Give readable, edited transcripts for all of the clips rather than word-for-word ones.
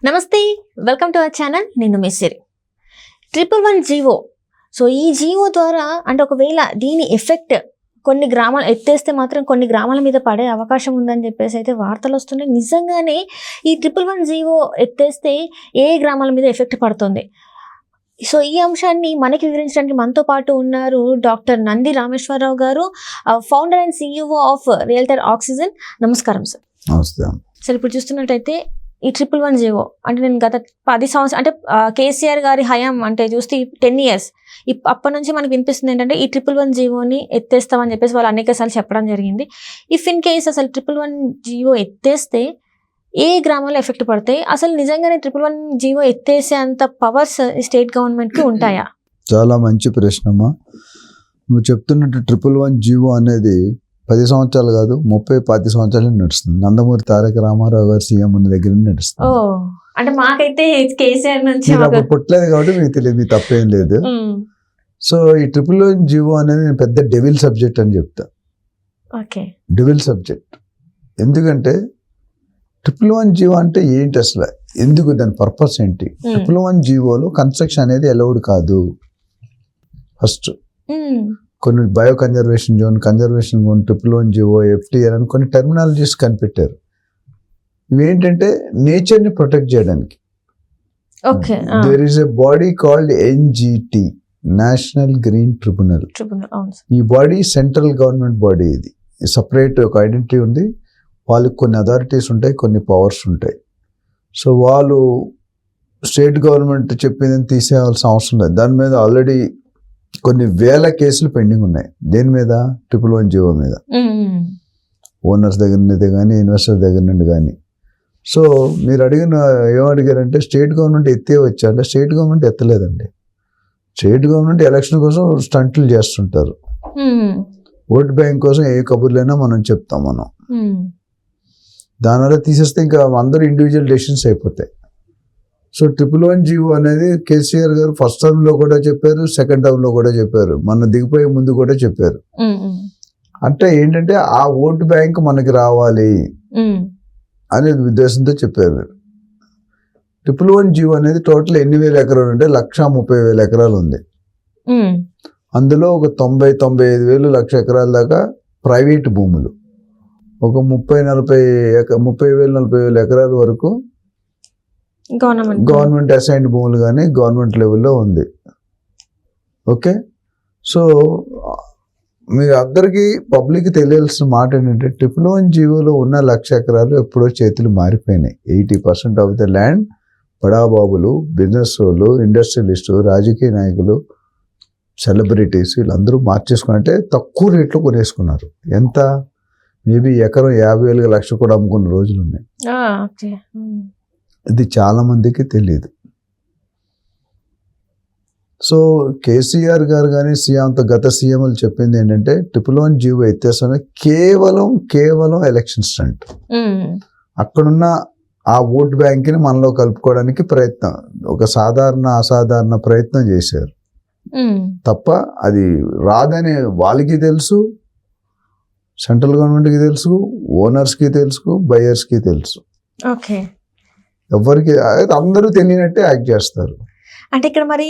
నమస్తే, welcome to our channel. నేను మెస్సిరి. 111 GO. So ఈ జీవో ద్వారా అంటే ఒకవేళ దీని ఎఫెక్ట్ కొన్ని గ్రామాలు ఎత్తేస్తే మాత్రం కొన్ని గ్రామాల మీద పడే అవకాశం ఉందని చెప్పేసి అయితే వార్తలు వస్తున్నాయి. నిజంగానే ఈ 111 జీవో ఎత్తేస్తే ఏ గ్రామాల మీద ఎఫెక్ట్ పడుతుంది? సో ఈ అంశాన్ని మనకి వివరించడానికి మనతో పాటు ఉన్నారు డాక్టర్ నంది రామేశ్వరరావు గారు, founder and CEO of realtor oxygen. నమస్కారం సార్. నమస్తే. సార్, ఇప్పుడు చూస్తున్నట్టయితే ఈ 111 జీవో అంటే నేను గత 10 సంవత్సరాలు అంటే కేసీఆర్ గారి హయాం అంటే చూస్తే 10 years అప్పటి నుంచి మనకు వినిపిస్తుంది ఏంటంటే ఈ 111 జీవోని ఎత్తేస్తామని చెప్పేసి వాళ్ళు అనేక సార్లు చెప్పడం జరిగింది. ఇఫ్ ఇన్ కేస్ అసలు 111 జీవో ఎత్తేస్తే ఏ గ్రామాల్లో ఎఫెక్ట్ పడతాయి? అసలు నిజంగానే 111 జీవో ఎత్తేసే అంత పవర్స్ స్టేట్ గవర్నమెంట్కి ఉంటాయా? చాలా మంచి ప్రశ్నమ్మా. నువ్వు చెప్తున్నట్టు 111 జీవో అనేది 10 సంవత్సరాలు కాదు, 30-40 సంవత్సరాలు నడుస్తుంది. నందమూరి తారక రామారావు గారు సీఎం ఉన్న దగ్గర నడుస్తుంది. అంటే మాకైతే కేసీఆర్ నుంచి పుట్టలేదు కాబట్టి మీకు తెలియదు, మీ తప్పేం లేదు. సో ఈ 111 జీవో అనేది నేను పెద్ద డెవిల్ సబ్జెక్ట్ అని చెప్తా. డెవిల్ సబ్జెక్ట్ ఎందుకంటే 111 జీవో అంటే ఏంటి అసలు, ఎందుకు, దాని పర్పస్ ఏంటి? 111 జీవోలో కన్స్ట్రక్షన్ అనేది అలౌడ్ కాదు. ఫస్ట్ కొన్ని bio conservation zone, 111 GO, FTR అని కొన్ని టెర్మినాలజీస్ కనిపెట్టారు. ఇవేంటంటే నేచర్ని ప్రొటెక్ట్ చేయడానికి. There is a body called NGT, national green tribunal. ఈ బాడీ సెంట్రల్ గవర్నమెంట్ బాడీ. ఇది సపరేట్ ఒక ఐడెంటిటీ ఉంది. వాళ్ళకి కొన్ని అథారిటీస్ ఉంటాయి, కొన్ని పవర్స్ ఉంటాయి. సో వాళ్ళు స్టేట్ గవర్నమెంట్ చెప్పిందని తీసేయాల్సిన అవసరం లేదు. దాని మీద ఆల్రెడీ కొన్ని వేల కేసులు పెండింగ్ ఉన్నాయి. దేని మీద? 111 జీవో మీద. ఓనర్స్ దగ్గర నుండి కానీ, ఇన్వెస్టర్స్ దగ్గర నుండి కానీ. సో మీరు ఏమడిగారంటే స్టేట్ గవర్నమెంట్ ఎత్తే వచ్చా అంటే స్టేట్ గవర్నమెంట్ ఎత్తలేదండి. స్టేట్ గవర్నమెంట్ ఎలక్షన్ కోసం స్టంట్లు చేస్తుంటారు. ఓట్ బ్యాంక్ కోసం ఏ కబుర్లైనా మనం చెప్తాం. మనం దానివల్ల తీసేస్తే ఇంకా అందరూ ఇండివిజువల్ డెసిషన్స్ అయిపోతాయి. సో 111 జీవో అనేది కేసీఆర్ గారు ఫస్ట్ టర్మ్లో కూడా చెప్పారు, సెకండ్ టర్మ్లో కూడా చెప్పారు, మన దిగిపోయే ముందు కూడా చెప్పారు. అంటే ఏంటంటే ఆ ఓటు బ్యాంక్ మనకి రావాలి అనే ఉద్దేశంతో చెప్పారు. 111 జీవో అనేది టోటల్ ఎన్ని వేల ఎకరాలు అంటే 1,30,000 ఎకరాలు ఉంది. అందులో ఒక 90-95 వేలు లక్ష ఎకరాల దాకా ప్రైవేట్ భూములు, ఒక 30,000-40,000 ఎకరాల వరకు గవర్నమెంట్ అసైన్డ్ భూములు కానీ గవర్నమెంట్ లెవెల్లో ఉంది. ఓకే. సో మీ అందరికీ పబ్లిక్ తెలియాల్సిన మాట ఏంటంటే 111 జీవోలో ఉన్న 1,00,000 ఎకరాలు ఎప్పుడో చేతులు మారిపోయినాయి. 80% ఆఫ్ ద ల్యాండ్ బడాబాబులు, బిజినెస్ వాళ్ళు, ఇండస్ట్రియలిస్టు, రాజకీయ నాయకులు, సెలబ్రిటీస్ వీళ్ళందరూ మార్చేసుకున్నట్టే తక్కువ రేట్లో కొనేసుకున్నారు. ఎంత? మేబీ ఎకరం 50,000 లక్ష కూడా అమ్ముకున్న రోజులు ఉన్నాయి. ఇది చాలా మందికి తెలియదు. సో కేసీఆర్ గారు కానీ గత సీఎంలు చెప్పింది ఏంటంటే 111 జీవో ఎత్తేస్తానే కేవలం ఎలక్షన్ స్టంట్. అక్కడున్న ఆ ఓట్ బ్యాంక్ని మనలో కలుపుకోవడానికి ప్రయత్నం, ఒక అసాధారణ ప్రయత్నం చేశారు తప్ప అది రాదని వాళ్ళకి తెలుసు, సెంట్రల్ గవర్నమెంట్కి తెలుసు, ఓనర్స్కి తెలుసు, బయర్స్కి తెలుసు. ఎవరికి అందరూ తెలియనట్టే యాక్ట్ చేస్తారు. అంటే ఇక్కడ మరి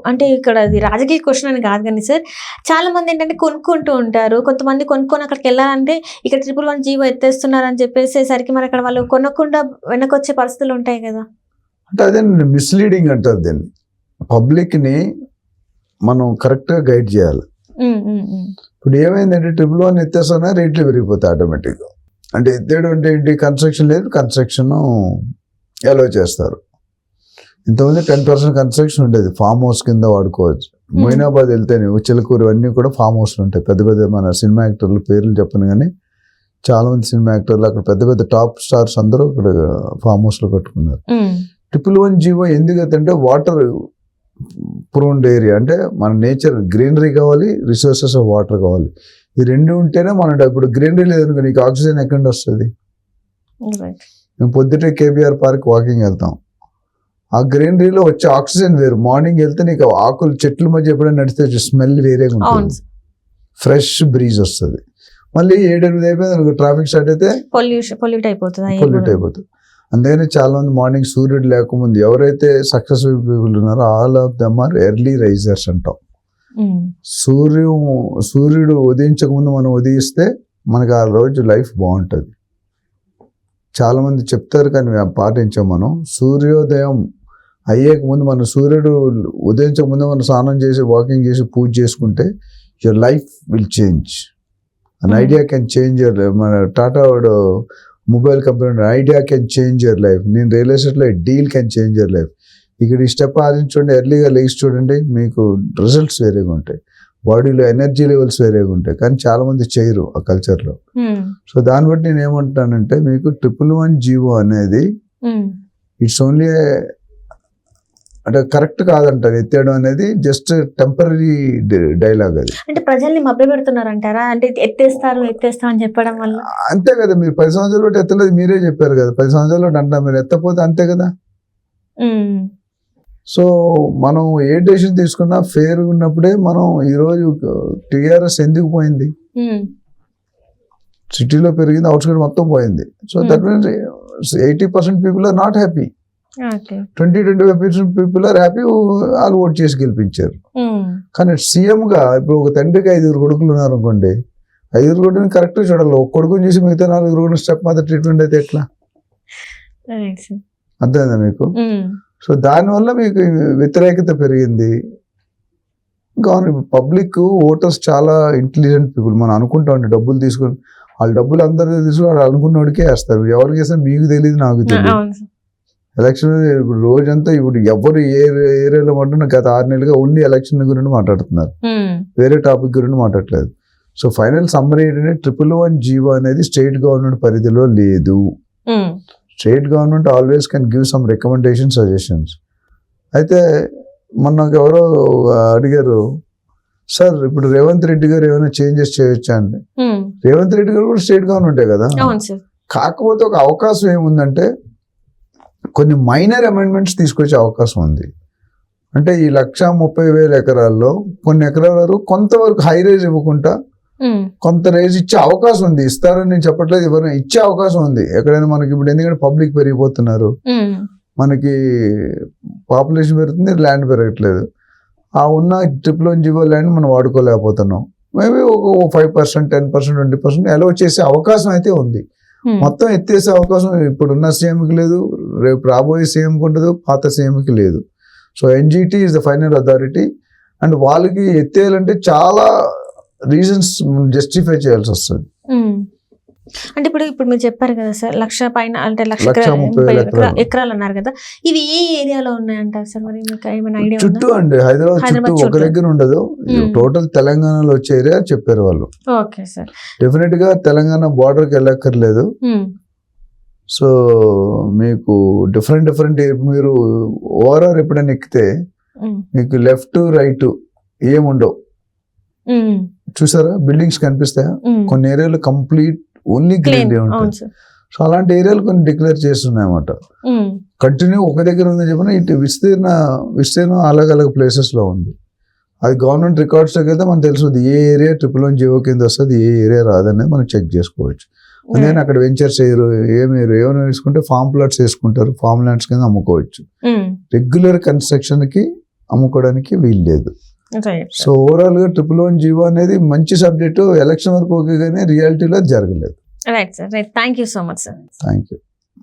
అంటే ఇక్కడ అది రాజకీయ క్వశ్చన్ అని కాదు కానీ సార్, చాలా మంది ఏంటంటే కొనుక్కుంటూ ఉంటారు. కొంతమంది కొనుక్కొని అక్కడికి వెళ్ళాలంటే ఇక్కడ 111 జీవో ఎత్తేస్తున్నారు అని చెప్పేసేసరికి మరి అక్కడ వాళ్ళు కొనకుండా వెనకొచ్చే పరిస్థితులు ఉంటాయి కదా. అంటే అదే మిస్లీడింగ్ అంటారు దీన్ని. పబ్లిక్ని మనం కరెక్ట్గా గైడ్ చేయాలి. ఇప్పుడు ఏమైందంటే 111 ఎత్తేస్తున్నా రేట్లు పెరిగిపోతాయి ఆటోమేటిక్గా. అంటే ఎత్తేయడం అంటే ఏంటి? కన్స్ట్రక్షన్ లేదు, కన్స్ట్రక్షన్ అలో చేస్తారు. ఇంతమంది 10% కన్స్ట్రక్షన్ ఉండేది, ఫామ్ హౌస్ కింద వాడుకోవచ్చు. మొయినాబాద్ వెళ్తేనే చిలకూరు అన్నీ కూడా ఫామ్ హౌస్లు ఉంటాయి. పెద్ద మన సినిమా యాక్టర్లు పేర్లు చెప్పను కానీ చాలామంది సినిమా యాక్టర్లు అక్కడ పెద్ద టాప్ స్టార్స్ అందరూ అక్కడ ఫామ్ హౌస్లో కట్టుకున్నారు. 111 జీవో ఎందుకంటే వాటర్ ప్రూన్డ్ ఏరియా, అంటే మన నేచర్ గ్రీనరీ కావాలి, రిసోర్సెస్ ఆఫ్ వాటర్ కావాలి. ఈ రెండు ఉంటేనే మనం ఇప్పుడు గ్రీనరీ లేదనుకో నీకు ఆక్సిజన్ ఎక్కడి నుండి వస్తుంది? మేము పొద్దుటే KBR పార్క్ వాకింగ్ వెళ్తాం. ఆ గ్రీనరీలో వచ్చే ఆక్సిజన్ వేరు. మార్నింగ్ వెళ్తే నీకు ఆకులు చెట్ల మధ్య ఎప్పుడైనా నడిస్తే స్మెల్ వేరేగా ఉంటుంది, ఫ్రెష్ బ్రీజ్ వస్తుంది. మళ్ళీ 7-8 అయిపోయింది ట్రాఫిక్ స్టార్ట్ అయితే పొల్యూట్ అయిపోతుంది. అందుకని చాలా మంది మార్నింగ్ సూర్యుడు లేకముందు ఎవరైతే సక్సెస్ఫుల్ పీపుల్ ఉన్నారో all of them are early risers అంటాం. సూర్యుడు ఉదయించక ముందు మనం ఉదయిస్తే మనకు ఆ రోజు లైఫ్ బాగుంటుంది. చాలా మంది చెప్తారు కానీ మేము పాటించాం. మనం సూర్యోదయం అయ్యేక ముందు మనం సూర్యుడు ఉదయించక ముందు మనం స్నానం చేసి వాకింగ్ చేసి పూజ చేసుకుంటే your life will change. An idea can change your life. మన టాటా వాడు mobile company idea can change your life. నేను రియల్ ఎస్టేట్లో deal can change your life. ఇక్కడ ఈ స్టెప్ ఆదించండి, ఎర్లీగా లేచి చూడండి, మీకు రిజల్ట్స్ వేరేగా ఉంటాయి, బాడీలో ఎనర్జీ లెవెల్స్ వేరేగా ఉంటాయి. కానీ చాలా మంది చేయరు ఆ కల్చర్లో. సో దాన్ని బట్టి నేను ఏమంటానంటే మీకు 111 జీవో అనేది ఇట్స్ ఓన్లీ అంటే కరెక్ట్ కాదంటారు. ఎత్తేయడం అనేది జస్ట్ టెంపరీ డైలాగ్ అది. అంటే ప్రజల్ని మభ్య పెడుతున్నారంటారా? అంటే ఎత్తేస్తారు అని చెప్పడం వల్ల అంతే కదా. మీరు 10 సంవత్సరాలు బట్టి ఎత్తలేదు మీరే చెప్పారు కదా. 10 సంవత్సరాలు బట్టి అంటారు, మీరు ఎత్తపోతే అంతే కదా. సో మనం ఏ డెసిషన్ తీసుకున్నా ఫేర్ ఉన్నప్పుడే. మనం ఈరోజు టీఆర్ఎస్ ఎందుకు పోయింది? సిటీలో పెరిగింది, అవుట్స్కైట్ మొత్తం పోయింది. So that means 80% people are not happy. 20-25% people are happy. వాళ్ళు ఓట్ చేసి గెలిపించారు. కానీ సీఎంగా ఇప్పుడు ఒక తండ్రికి 5 కొడుకులు ఉన్నారు అనుకోండి, 5 కొడుకుని కరెక్ట్గా చూడాలి. ఒక కొడుకుని చూసి మిగతా 4 కొడుకుని స్టెప్ మాత్రం ట్రీట్మెంట్ అయితే ఎట్లా? అర్థమైందా మీకు? సో దానివల్ల మీకు వ్యతిరేకత పెరిగింది. గవర్నమెంట్ పబ్లిక్ ఓటర్స్ చాలా ఇంటెలిజెంట్ పీపుల్. మనం అనుకుంటా ఉంటే డబ్బులు తీసుకొని వాళ్ళ డబ్బులు అందరూ తీసుకుని వాళ్ళు అనుకున్నోడికే వేస్తారు. ఎవరికి వేస్తే మీకు తెలియదు, నాకు తెలియదు. ఎలక్షన్ ఇప్పుడు రోజంతా ఇప్పుడు ఎవరు ఏ ఏరియాలో మాట్లాడినా గత 6 నెలలుగా ఓన్లీ ఎలక్షన్ గురించి మాట్లాడుతున్నారు, వేరే టాపిక్ గురించి మాట్లాడలేదు. సో ఫైనల్ సమ్మరీ ఏంటంటే 111 జీవో అనేది స్టేట్ గవర్నమెంట్ పరిధిలో లేదు. State government always can give some recommendation, suggestions. అయితే మొన్న ఎవరో అడిగారు, సార్ ఇప్పుడు రేవంత్ రెడ్డి గారు ఏమైనా చేంజెస్ చేయొచ్చా అండి? రేవంత్ రెడ్డి గారు కూడా స్టేట్ గవర్నమెంటే కదా. కాకపోతే ఒక అవకాశం ఏముందంటే కొన్ని మైనర్ అమెండ్మెంట్స్ తీసుకొచ్చే అవకాశం ఉంది. అంటే ఈ 130,000 ఎకరాల్లో కొన్ని ఎకరాల వరకు కొంతవరకు హై రేజ్ ఇవ్వకుండా కొంత రేజ్ ఇచ్చే అవకాశం ఉంది. ఇస్తారని నేను చెప్పట్లేదు, ఎవరైనా ఇచ్చే అవకాశం ఉంది ఎక్కడైనా మనకి. ఇప్పుడు ఎందుకంటే పబ్లిక్ పెరిగిపోతున్నారు, మనకి పాపులేషన్ పెరుగుతుంది, ల్యాండ్ పెరగట్లేదు. ఆ ఉన్న 111 జీవో ల్యాండ్ మనం వాడుకోలేకపోతున్నాం. మేబీ ఒక 5%, 10%, 20% అలో చేసే అవకాశం అయితే ఉంది. మొత్తం ఎత్తేసే అవకాశం ఇప్పుడున్న సీఎంకి లేదు, రేపు రాబోయే సీఎంకి ఉండదు, పాత సీఎంకి లేదు. So NGT is the final authority. And వాళ్ళకి ఎత్తేయాలంటే చాలా రీజన్స్ జస్టిఫై చేయాల్సి వస్తుంది. అంటే ఇప్పుడు మీరు చెప్పారు కదా సార్, 1,00,000 పైన అంటే 1,30,000 ఎకరాలు అన్నారు కదా, ఇవి ఏ ఏరియాలో ఉన్నాయంటారు సార్? మరి మీకు ఏమైనా ఐడియా? చుట్టూ అండి, హైదరాబాద్ చుట్టూ ఒక దగ్గర ఉండదు, టోటల్ తెలంగాణలో వచ్చే ఏరియా చెప్పారు వాళ్ళు. Okay sir. డెఫినెట్ గా తెలంగాణ బార్డర్కి వెళ్ళక్కర్లేదు. సో మీకు డిఫరెంట్ మీరు ఓవరాల్ ఎప్పుడైనా ఎక్కితే మీకు లెఫ్ట్ రైట్ ఏముండవు. చూసారా, బిల్డింగ్స్ కనిపిస్తాయా? కొన్ని ఏరియాలో కంప్లీట్ ఓన్లీ గ్రీనరీ ఉంటుంది. సో అలాంటి ఏరియాలు కొన్ని డిక్లేర్ చేస్తున్నాయి అన్నమాట. కంటిన్యూ ఒక దగ్గర ఉందని చెప్పిన ఇటు విస్తీర్ణం అలగ్ ప్లేసెస్ లో ఉంది. అది గవర్నమెంట్ రికార్డ్స్లోకి వెళ్తే మనకు తెలుస్తుంది ఏ ఏరియా 111 జీవో కింద వస్తుంది, ఏ ఏరియా రాదనేది మనం చెక్ చేసుకోవచ్చు. అందుకని అక్కడ వెంచర్స్ ఏమైనా వేసుకుంటే ఫార్మ్ ప్లాట్స్ వేసుకుంటారు, ఫార్మ్ ల్యాండ్స్ కింద అమ్ముకోవచ్చు. రెగ్యులర్ కన్స్ట్రక్షన్ కి అమ్ముకోవడానికి వీలు లేదు. సో ఓవరాల్ గా 111 జీవో అనేది మంచి సబ్జెక్టు. ఎలక్షన్ వరకు ఓకే, కానీ రియాలిటీలో జరగలేదు. Right sir, right. Thank you so much sir. Thank you.